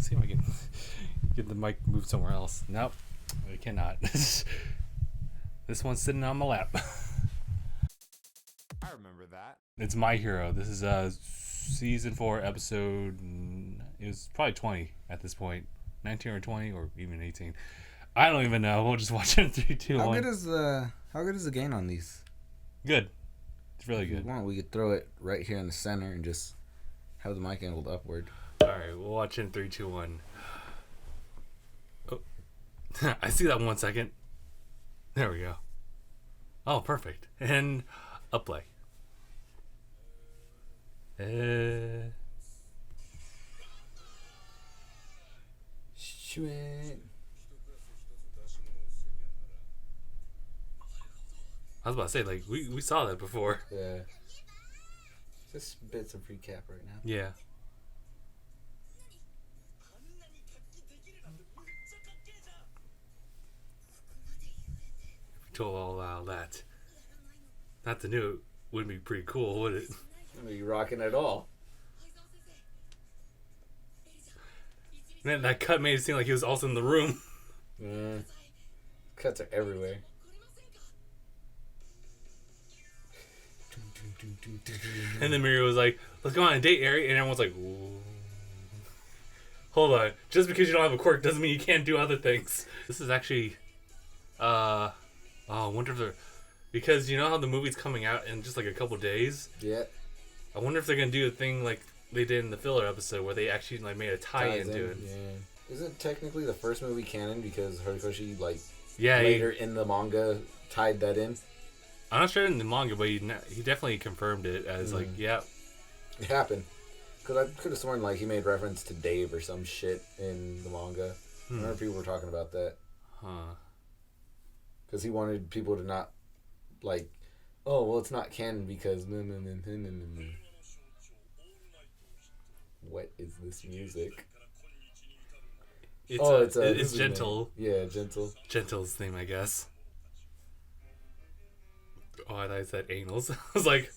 see if I can get the mic moved somewhere else. Nope, I cannot. This one's sitting on my lap. I remember that. It's My Hero. This is season 4 episode. It was probably 20 at this point, 19 or 20 or even 18. I don't even know. We'll just watch it in 3, 2, 1. How good is the gain on these? Good. It's really If you good. want, we could throw it right here in the center and just have the mic angled upward. All right, we'll watch it in 3, 2, 1. Oh, I see that 1 second. There we go. Oh, perfect. And up play. Shit. I was about to say, like, we saw that before. Yeah. Just bits of recap right now. Yeah. If you told all that, not to know, wouldn't be pretty cool, would it? Are you rocking at all? Man, that cut made it seem like he was also in the room. Cuts are everywhere. And then Miri was like, let's go on a date, Ari. And everyone's like, ooh. Hold on. Just because you don't have a quirk doesn't mean you can't do other things. This is actually, I wonder if they're, because you know how the movie's coming out in just like a couple days? Yeah. I wonder if they're going to do a thing like they did in the filler episode where they actually like made a tie-in to it. Yeah. Isn't technically the first movie canon because Horikoshi, like, Yeah, later in the manga tied that in? I'm not sure in the manga, but he definitely confirmed it as like, yeah. It happened. Because I could have sworn, like, he made reference to Dave or some shit in the manga. I remember people were talking about that. Huh. Because he wanted people to not, like, oh, well, it's not canon because... What is this music? It's Gentle. Yeah, Gentle. Gentle's theme, I guess. Oh, I thought I said anals. I was like,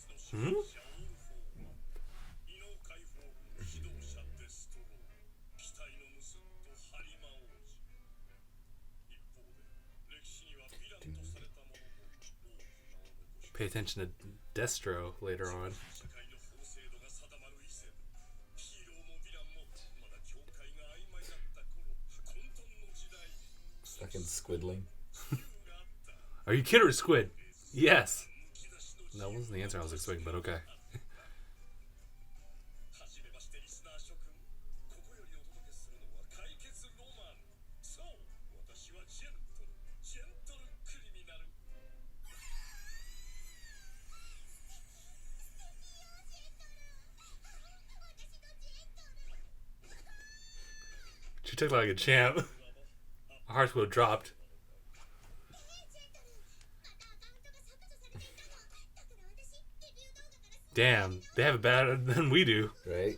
Pay attention to Destro later on. Fucking squiddling. Are you kid or squid? Yes. That wasn't the answer I was expecting, but okay. She took like a champ. Our hearts would have dropped. Damn, they have it better than we do. Right?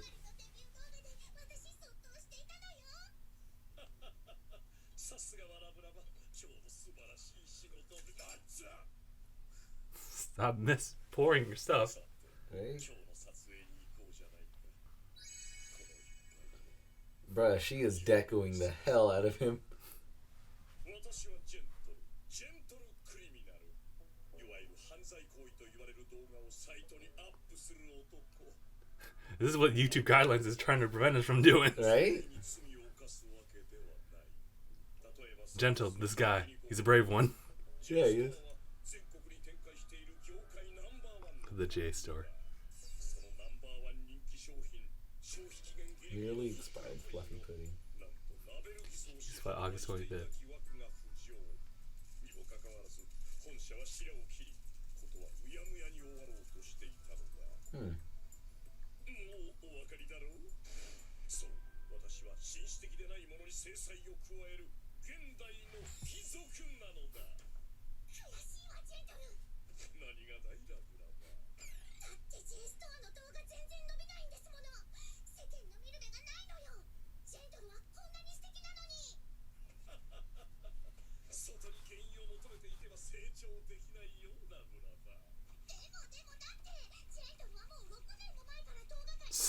Stop pouring your stuff. Right? Bruh, she is decoing the hell out of him. This is what YouTube guidelines is trying to prevent us from doing. Right? Gentle, this guy. He's a brave one. Yeah, he is. The J store. Nearly expired fluffy pudding. It's by August 25th.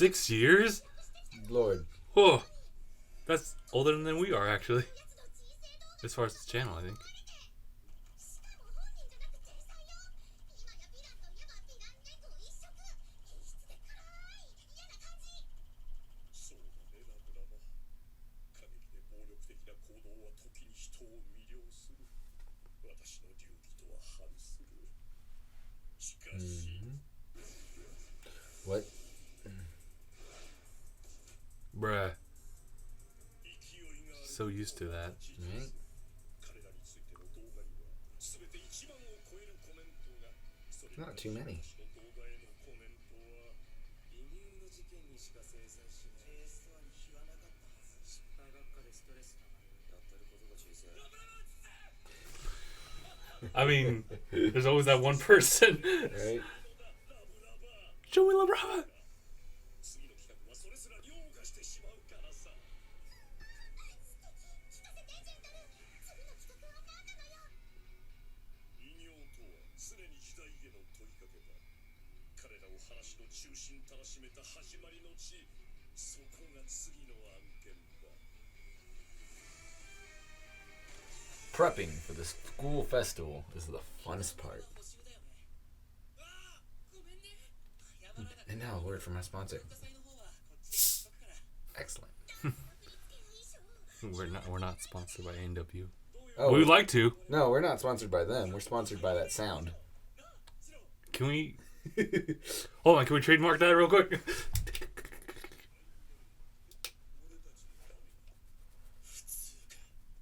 $6 years? Lord. Oh, That's older than we are, actually. As far as the channel, I think. What? Bruh. So used to that. Right? Not too many. I mean, there's always that one person. Right? Show me La Brava. Prepping for the school festival is the funnest part. And now a word from our sponsor. Excellent. We're not sponsored by A&W. Oh, We'd like to. no, we're not sponsored by them. We're sponsored by that sound. Can we? Hold on. Can we trademark that real quick?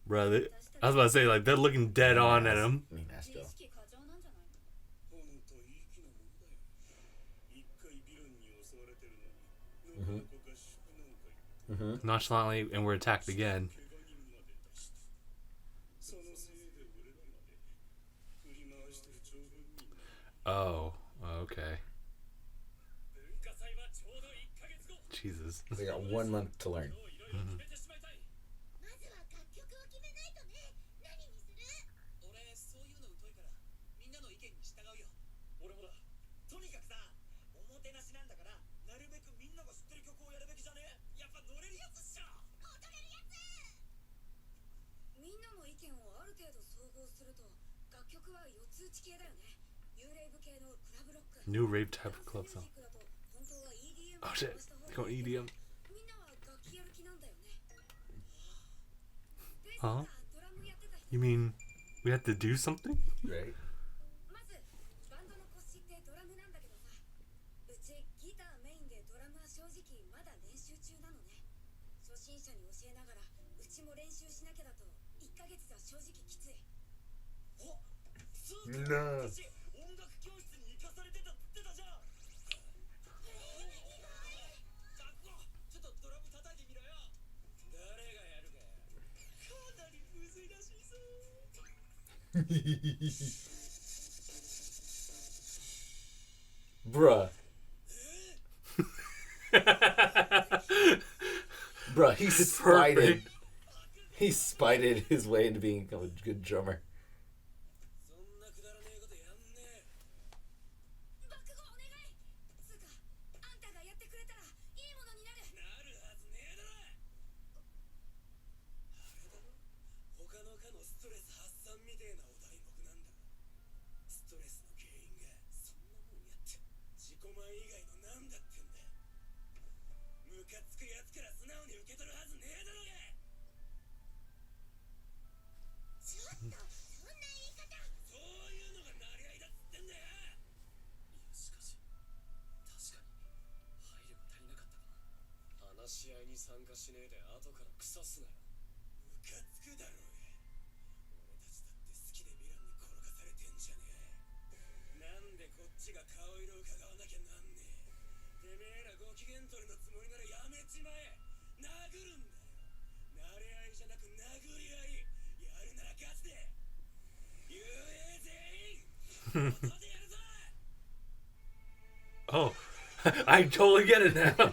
Brother, I was about to say, like, they're looking dead on at him. I mean, that's Joe. Nonchalantly, and we're attacked again. Oh, okay. Jesus. They got 1 month to learn. Mm-hmm. New rave type of club song. Oh shit, they're going EDM. Huh? You mean we have to do something? Right? No. Bruh. Bruh, he spited his way into being a good drummer. Oh, I totally get it now.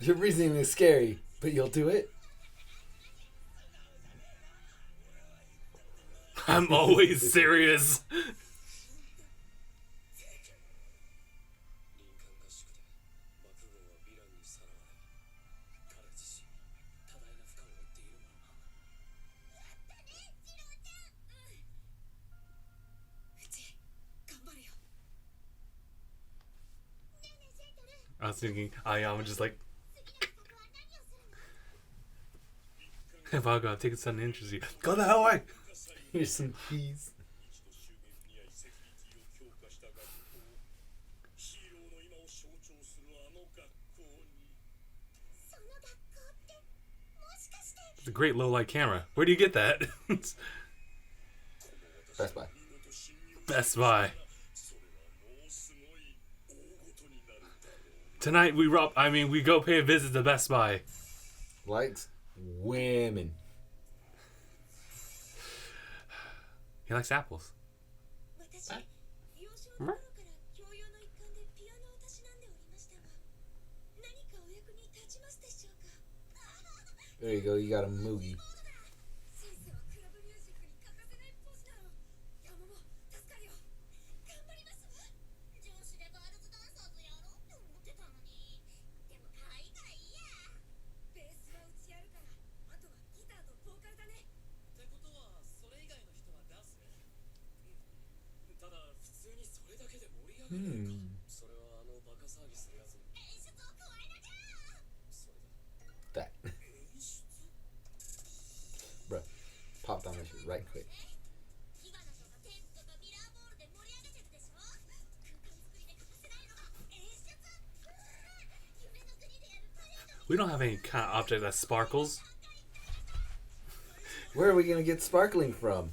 Your reasoning is scary, but you'll do it? I'm always serious. was thinking Ayama just like, if I'm gonna take something interesting, go the hell away. Here's some keys. It's a great low light camera. Where do you get that? Best Buy. Best Buy. Tonight we go pay a visit to Best Buy. Likes women. He likes apples. There you go, you got a Moogie. That. Bruh, pop down that shit right quick. We don't have any kind of object that sparkles. Where are we gonna get sparkling from?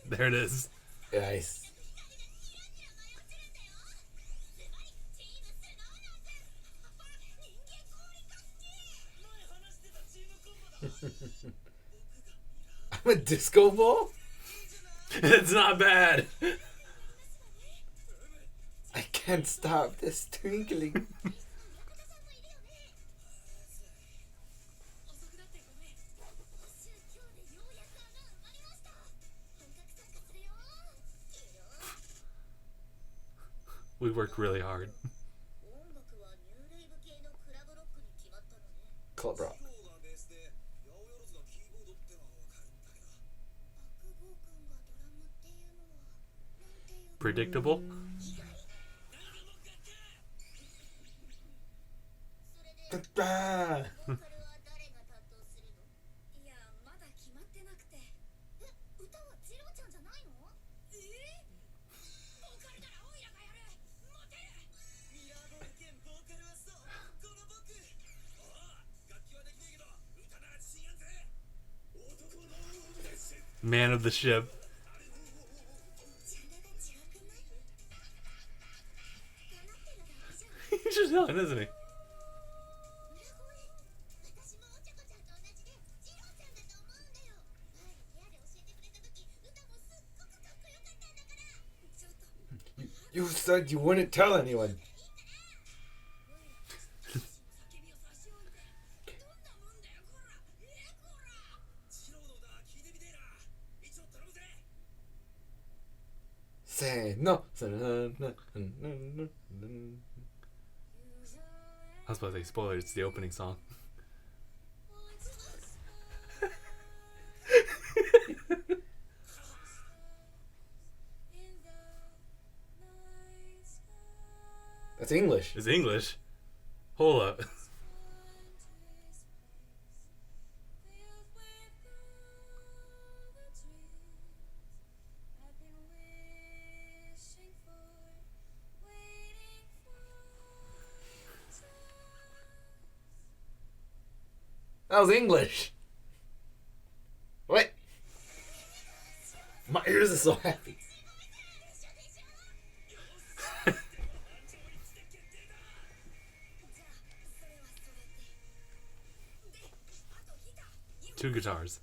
There it is. Nice. I'm a disco ball? It's not bad. I can't stop this twinkling. We worked really hard. Club rock. Predictable. Man of the ship. He's just yelling, isn't he? You said you wouldn't tell anyone. Say no. I was about to say spoilers, it's the opening song. That's English. It's English. Hold up. That was English. What? My ears are so happy. Two guitars.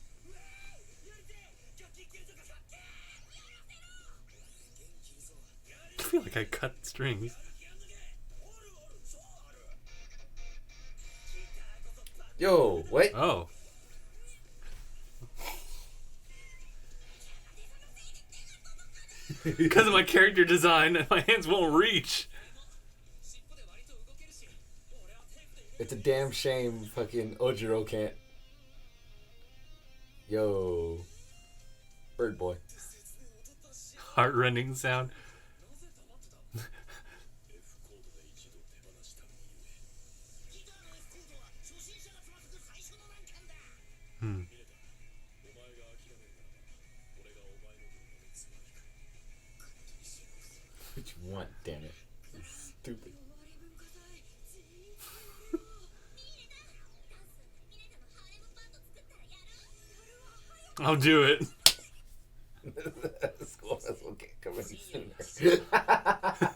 I feel like I cut strings. Yo, wait. Oh. Because of my character design, my hands won't reach. It's a damn shame fucking Ojiro can't. Yo. Bird boy. Heart-rending sound. What you want, damn it. You stupid. I'll do it. School festival can't come any sooner. I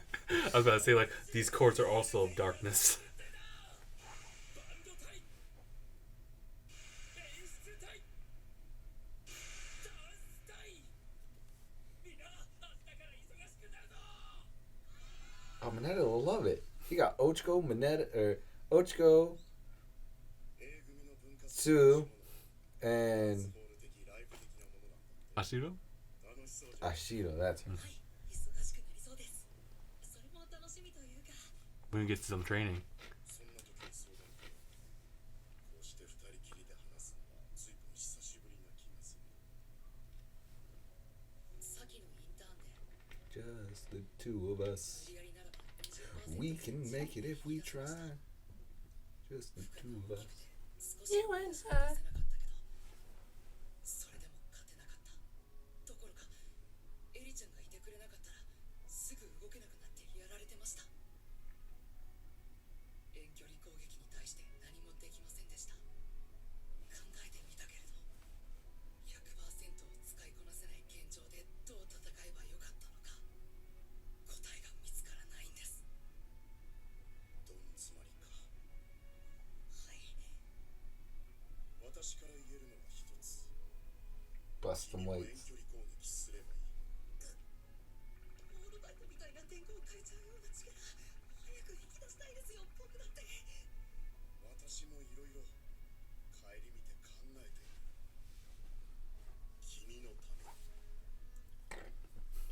was about to say, like, these courts are also of darkness. Oh, Mineta will love it. He got Ochiko, Mineta, or Ochiko, Tsu, and Ashido? Ashido. That's her. We can get some training. Just the two of us. We can make it if we try. Just the two of us. You and I. Bust some weights.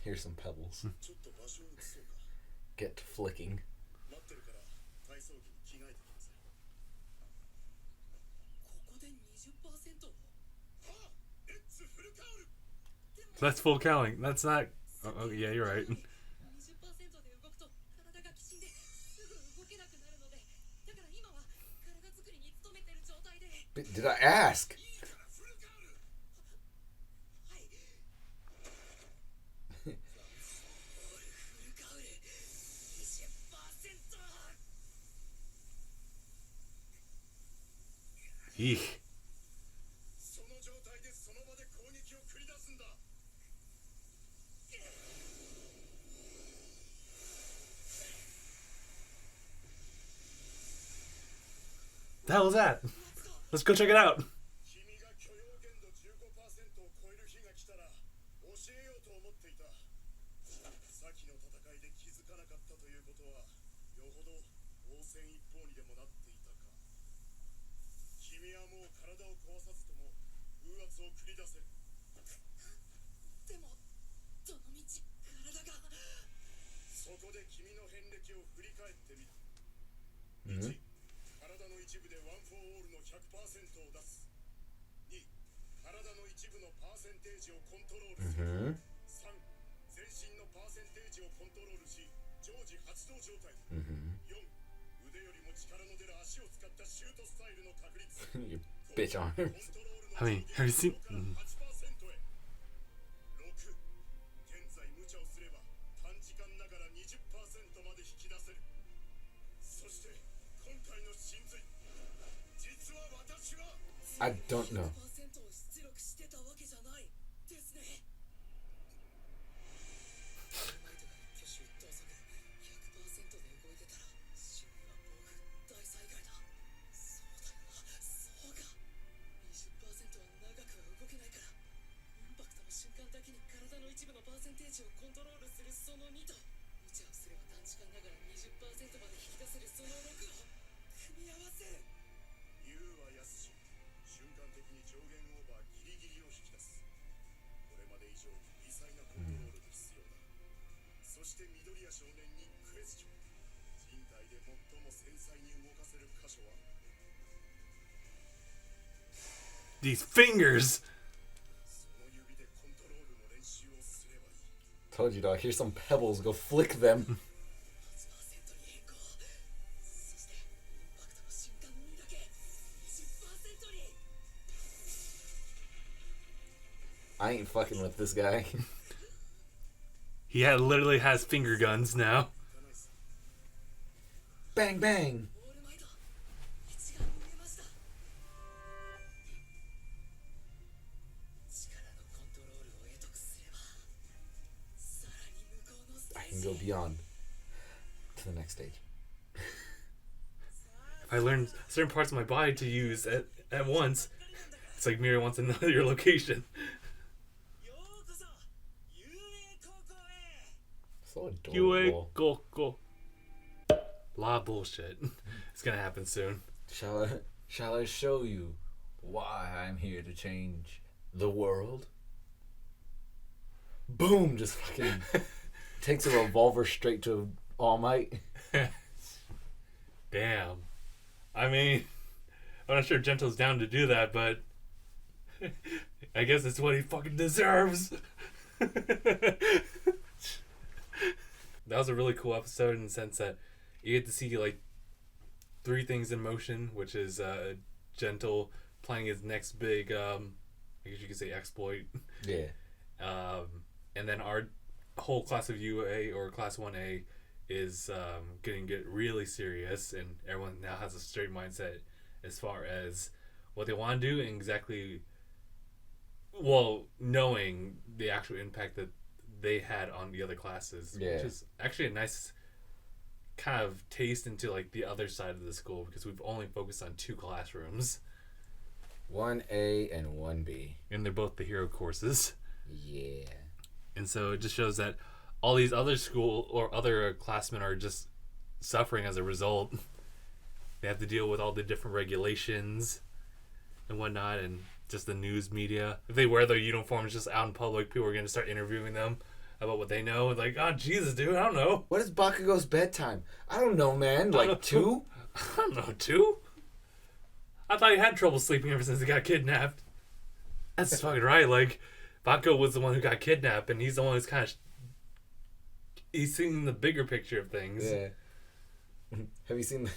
Here's some pebbles. Get to flicking. That's full counting. That's not... Oh, yeah, you're right. Did I ask? Eek. The hell is that? Let's go check it out. Your bitch arms. I mean, have you seen... I don't know. These fingers! Told you, dog. Here's some pebbles. Go flick them. I ain't fucking with this guy. He literally has finger guns now. Bang, bang. I can go beyond to the next stage. If I learn certain parts of my body to use at once, it's like Mira wants to know your location. So Yue adorable. go. La bullshit. It's gonna happen soon. Shall I show you why I'm here to change the world? Boom! Just fucking takes a revolver straight to All Might. Damn. I mean, I'm not sure Gento's down to do that, but I guess it's what he fucking deserves. That was a really cool episode in the sense that you get to see like 3 things in motion, which is Gento planning his next big, I guess you could say exploit. Yeah. And then our whole class of UA or class 1A is getting really serious, and everyone now has a straight mindset as far as what they want to do and exactly, well, knowing the actual impact that they had on the other classes, yeah. Which is actually a nice kind of taste into like the other side of the school, because we've only focused on 2 classrooms. 1A and 1B. And they're both the hero courses. Yeah. And so it just shows that all these other school or other classmen are just suffering as a result. They have to deal with all the different regulations and whatnot, and just the news media. If they wear their uniforms just out in public, people are going to start interviewing them about what they know. And like, oh, Jesus, dude, I don't know. What is Bakugo's bedtime? I don't know, man. Like 2? I don't know, 2? I thought he had trouble sleeping ever since he got kidnapped. That's fucking right. Like, Bakugo was the one who got kidnapped, and he's the one who's kind of... He's seeing the bigger picture of things. Yeah. Have you seen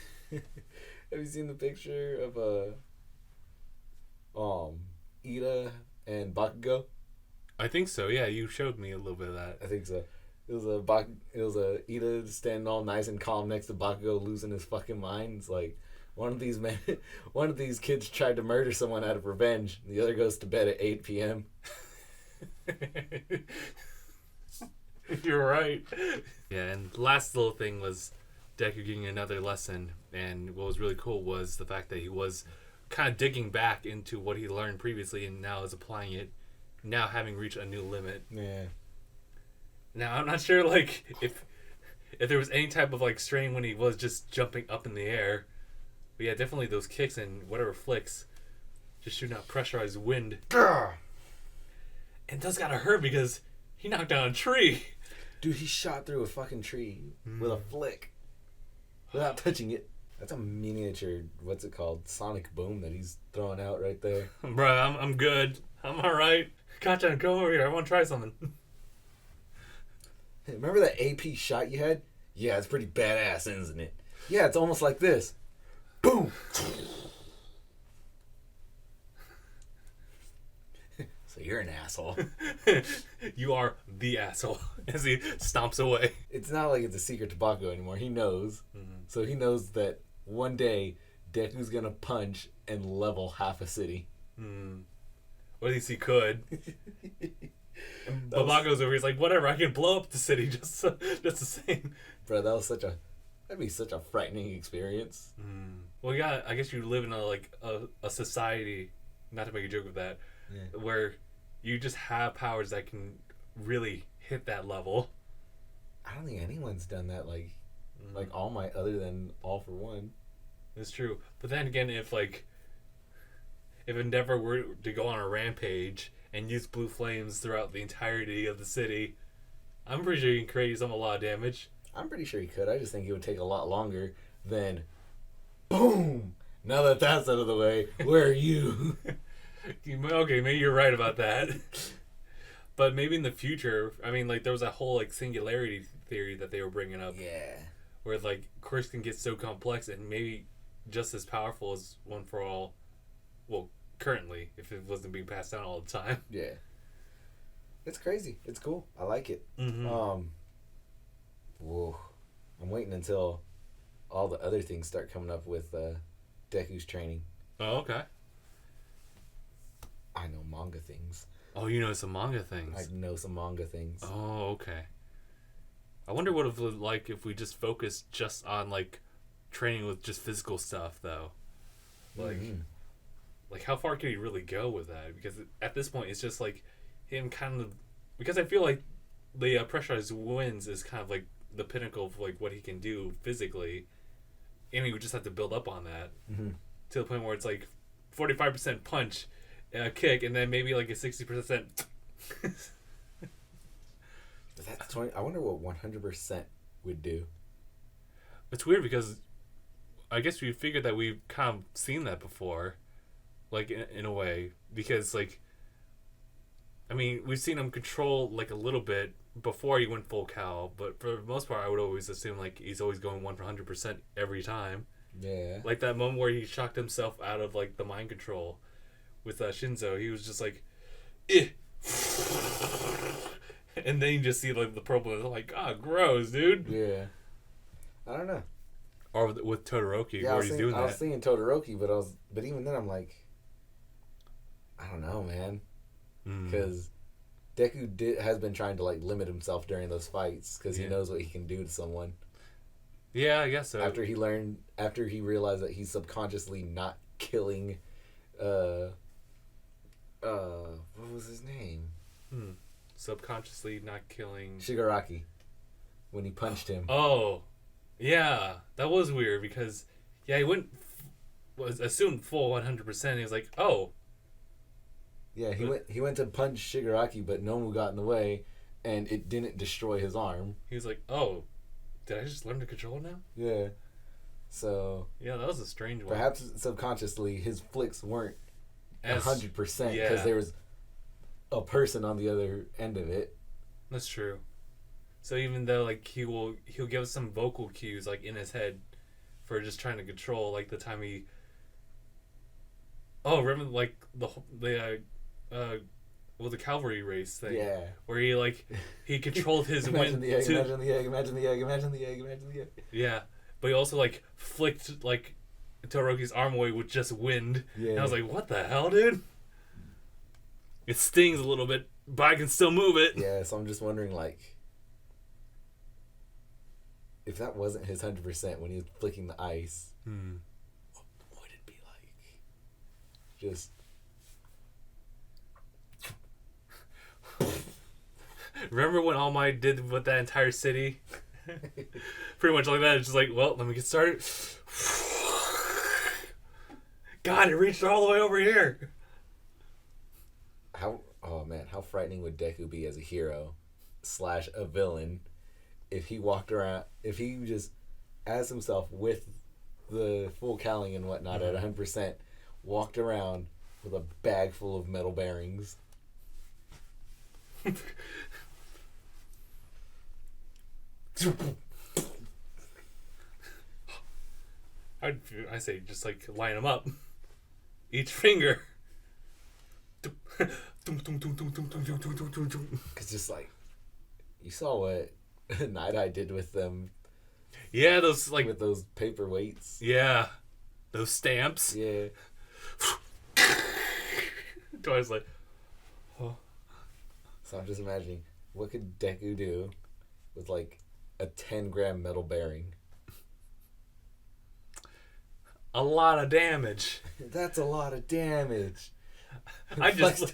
the picture of Ida and Bakugo? I think so. Yeah, you showed me a little bit of that. I think so. It was a Ida standing all nice and calm next to Bakugo losing his fucking mind. It's like one of these kids tried to murder someone out of revenge. The other goes to bed at 8 p.m. You're right. Yeah, and the last little thing was Deku getting another lesson, and what was really cool was the fact that he was kind of digging back into what he learned previously and now is applying it, now having reached a new limit. Yeah. Now, I'm not sure, like, if there was any type of, like, strain when he was just jumping up in the air. But yeah, definitely those kicks and whatever flicks, just shooting out pressurized wind. Grr! And that's gotta hurt because he knocked down a tree. Dude, he shot through a fucking tree with a flick without touching it. That's a miniature, what's it called, sonic boom that he's throwing out right there. Bruh, I'm good. I'm alright. Gotcha, come over here. I want to try something. Remember that AP shot you had? Yeah, it's pretty badass, isn't it? Yeah, it's almost like this. Boom! So you're an asshole. You are the asshole. As he stomps away. It's not like it's a secret to Bakugo anymore. He knows. Mm-hmm. So he knows that one day Deku's gonna punch and level half a city. Well, at least he could. And Bakugo's over here. He's like, whatever, I can blow up the city just the same. Bro, that'd be such a frightening experience. Well, yeah, I guess you live in a society, not to make a joke of that, where you just have powers that can really hit that level. I don't think anyone's done that like All Might other than All for One. It's true. But then again, if Endeavor were to go on a rampage and use blue flames throughout the entirety of the city, I'm pretty sure you can create a lot of damage. I'm pretty sure he could. I just think it would take a lot longer than boom. Now that that's out of the way, where are you? Okay, maybe you're right about that. But maybe in the future, I mean, like, there was that whole, like, singularity theory that they were bringing up. Yeah. Where, like, quirks can get so complex and maybe just as powerful as One for All. Well, currently, if it wasn't being passed down all the time. Yeah. It's crazy. It's cool. I like it. Mm-hmm. Whoa. I'm waiting until all the other things start coming up with Deku's training. Oh, okay. I know manga things. Oh, you know some manga things. I know some manga things. Oh, okay. I wonder what it would like if we just focused just on, like, training with just physical stuff, though. Like, like, how far can he really go with that? Because at this point, it's just, like, him kind of... Because I feel like the pressurized wins is kind of, like, the pinnacle of, like, what he can do physically. And he would just have to build up on that. Mm-hmm. To the point where it's, like, 45% punch, kick, and then maybe, like, a 60%... That's 20. I wonder what 100% would do. It's weird because I guess we figured that we've kind of seen that before, like, in a way, because, like, I mean, we've seen him control, like, a little bit before he went full cow, but for the most part, I would always assume, like, he's always going 100% every time. Yeah. Like that moment where he shocked himself out of, like, the mind control with Shinzo, he was just like, eh. And then you just see, like, the purple, and like, gross, dude. Yeah. I don't know. Or with Todoroki, Yeah, where he's doing that. I was thinking Todoroki, but even then I'm like, I don't know, man. Because Deku has been trying to, like, limit himself during those fights because he knows what he can do to someone. Yeah, I guess so. After he realized that he's subconsciously not killing, what was his name? Subconsciously not killing Shigaraki when he punched him. Oh, yeah, that was weird because he was assumed full 100%. He was like, oh, yeah, he went to punch Shigaraki, but Nomu got in the way, and it didn't destroy his arm. He was like, oh, did I just learn to control now? Yeah, so yeah, that was a strange one. Perhaps subconsciously his flicks weren't 100% because there was a person on the other end of it. That's true. So even though, like, he'll give us some vocal cues, like, in his head for just trying to control, like, the time he... Oh, remember, like, the cavalry race thing? Yeah. Where he, like, he controlled his imagine wind the egg, to... imagine the egg, imagine the egg, imagine the egg, imagine the egg. Yeah. But he also, like, flicked, like, Todoroki's arm away with just wind. Yeah. And I was like, what the hell, dude? It stings a little bit, but I can still move it. Yeah, so I'm just wondering, like, if that wasn't his 100% when he was flicking the ice, what would it be like? Just... Remember when All Might did with that entire city? Pretty much like that. It's just like, well, let me get started. God, it reached all the way over here. How frightening would Deku be as a hero / a villain if he walked around, if he just, as himself with the full cowling and whatnot at 100%, walked around with a bag full of metal bearings. I say just, like, line them up. Each finger. Because just, like, you saw what Night Eye did with them. Yeah, those, like... With those paper weights. Yeah. Those stamps. Yeah. Twice, like... Oh. So I'm just imagining, what could Deku do with, like, a 10-gram metal bearing? A lot of damage. That's a lot of damage. I just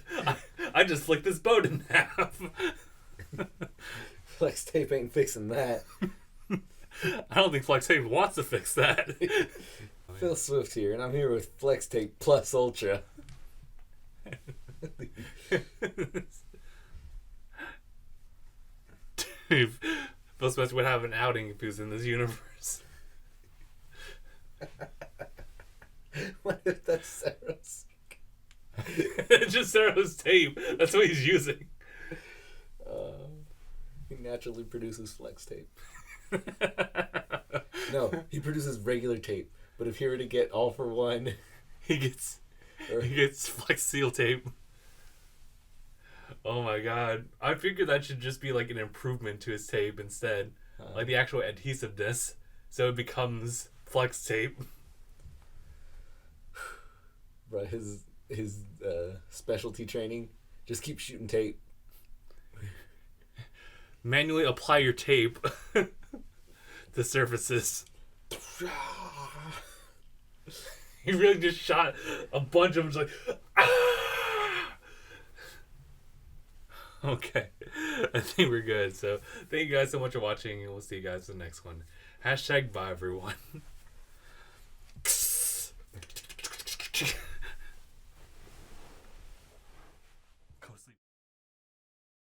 flicked this boat in half. Flex tape ain't fixing that. I don't think Flex Tape wants to fix that. Phil Swift here, and I'm here with Flex Tape Plus Ultra. Dude, Ghostbusters would have an outing if he was in this universe. What if that's Sarah's? It's just Sarah's tape. That's what he's using. He naturally produces flex tape. No, he produces regular tape. But if he were to get all for one, he gets flex seal tape. Oh my god. I figured that should just be like an improvement to his tape instead. Like the actual adhesiveness. So it becomes flex tape. Bro, his specialty training, just keep shooting tape. Manually apply your tape to surfaces. He really just shot a bunch of them, just like, ah! Okay. I think we're good. So thank you guys so much for watching, and we'll see you guys in the next one. #bye everyone.